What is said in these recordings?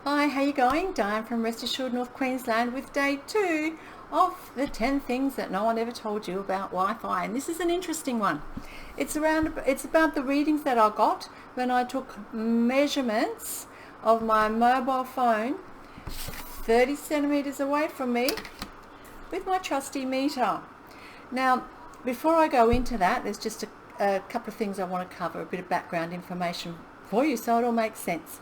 Hi, how you going? Diane from Rest Assured North Queensland with day 2 of the 10 things that no one ever told you about Wi-Fi. And this is an interesting one. It's about the readings that I got when I took measurements of my mobile phone 30 centimeters away from me with my trusty meter. Now, before I go into that, there's just a couple of things I want to cover, a bit of background information for you so it all makes sense.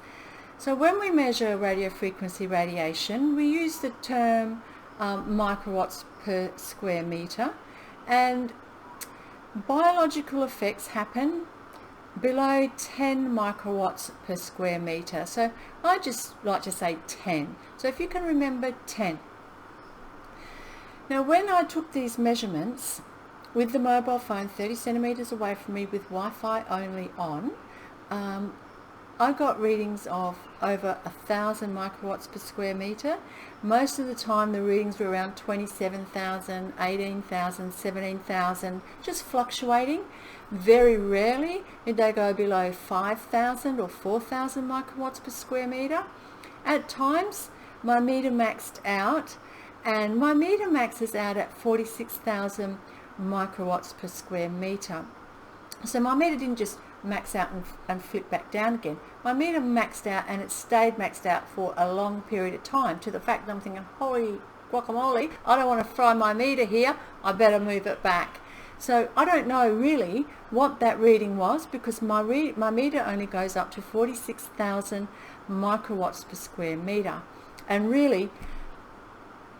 So when we measure radio frequency radiation, we use the term microwatts per square meter, and biological effects happen below 10 microwatts per square meter. So I just like to say 10. So if you can remember 10. Now when I took these measurements with the mobile phone 30 centimeters away from me with Wi-Fi only on, I got readings of over 1,000 microwatts per square meter. Most of the time the readings were around 27,000, 18,000, 17,000, just fluctuating. Very rarely did they go below 5,000 or 4,000 microwatts per square meter. At times my meter maxed out, and my meter maxes out at 46,000 microwatts per square meter. So my meter didn't just max out and flip back down again. My meter maxed out, and it stayed maxed out for a long period of time, to the fact that I'm thinking, holy guacamole, I don't want to fry my meter here, I better move it back. So I don't know really what that reading was, because my meter only goes up to 46,000 microwatts per square meter, and really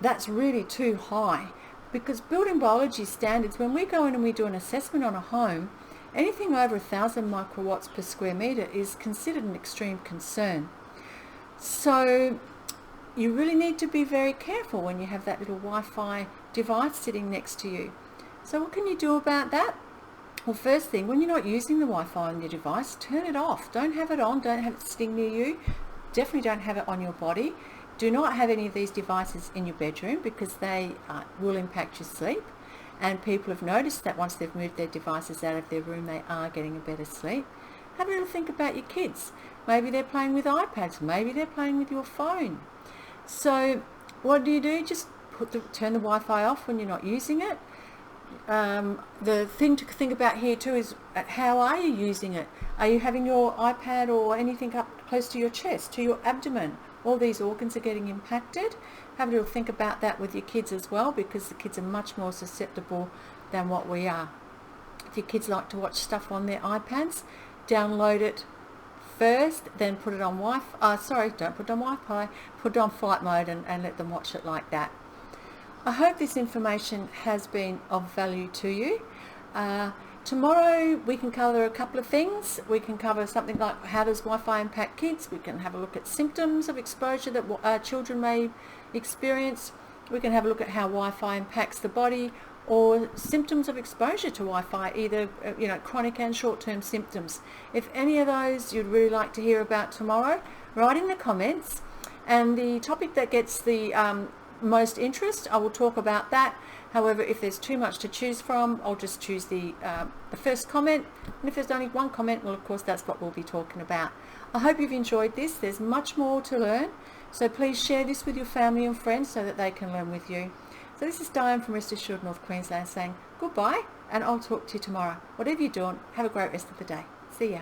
that's really too high, because building biology standards, when we go in and we do an assessment on a home, anything over 1,000 microwatts per square meter is considered an extreme concern. So you really need to be very careful when you have that little Wi-Fi device sitting next to you. So what can you do about that? Well, first thing, when you're not using the Wi-Fi on your device, turn it off. Don't have it on, don't have it sitting near you. Definitely don't have it on your body. Do not have any of these devices in your bedroom, because they will impact your sleep. And people have noticed that once they've moved their devices out of their room, they are getting a better sleep. Have a little think about your kids. Maybe they're playing with iPads. Maybe they're playing with your phone. So what do? Just turn the Wi-Fi off when you're not using it. The thing to think about here too is, how are you using it? Are you having your iPad or anything up close to your chest, to your abdomen? All these organs are getting impacted. Have a little think about that with your kids as well, because the kids are much more susceptible than what we are. If your kids like to watch stuff on their iPads, download it first, then put it on Wi-Fi. Don't put it on Wi-Fi, put it on flight mode and let them watch it like that. I hope this information has been of value to you. Tomorrow we can cover a couple of things. We can cover something like, how does Wi-Fi impact kids? We can have a look at symptoms of exposure that children may experience. We can have a look at how Wi-Fi impacts the body, or symptoms of exposure to Wi-Fi, either chronic and short-term symptoms. If any of those you'd really like to hear about tomorrow, write in the comments, and the topic that gets the most interest, I will talk about that. However, if there's too much to choose from, I'll just choose the first comment, and if there's only one comment, well, of course, that's what we'll be talking about. I hope you've enjoyed this. There's much more to learn, so please share this with your family and friends so that they can learn with you. So this is Diane from Rest Assured North Queensland saying goodbye, and I'll talk to you tomorrow. Whatever you're doing, have a great rest of the day. See ya.